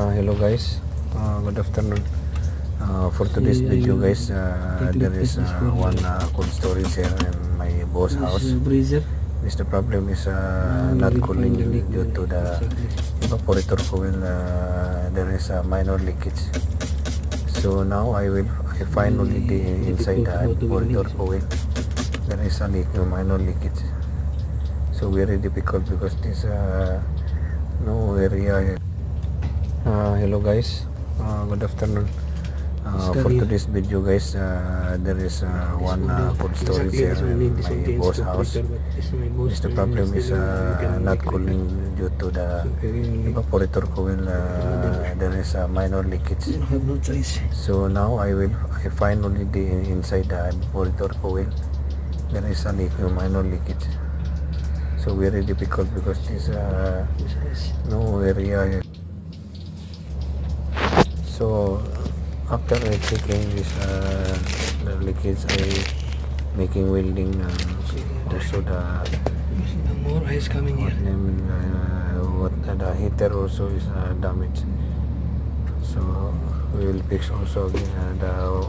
Hello guys, good afternoon. For today's video guys, there is one cold storage here in my boss house. This the problem is not cooling due to the evaporator coil. There is a minor leakage. So now I finally inside the evaporator coil. There is a minor leakage. So very difficult because this no area. Hello guys, good afternoon. For today's video guys, there is one cold storage here in my boss house. This the problem is not cooling due to the evaporator coil. There is a minor leakage. So now I finally inside the evaporator coil. There is a minor leakage. So very difficult because this no area. So after I checking this the leakage, I making welding also the more ice coming here. What the heater also is damaged. So we will fix also again the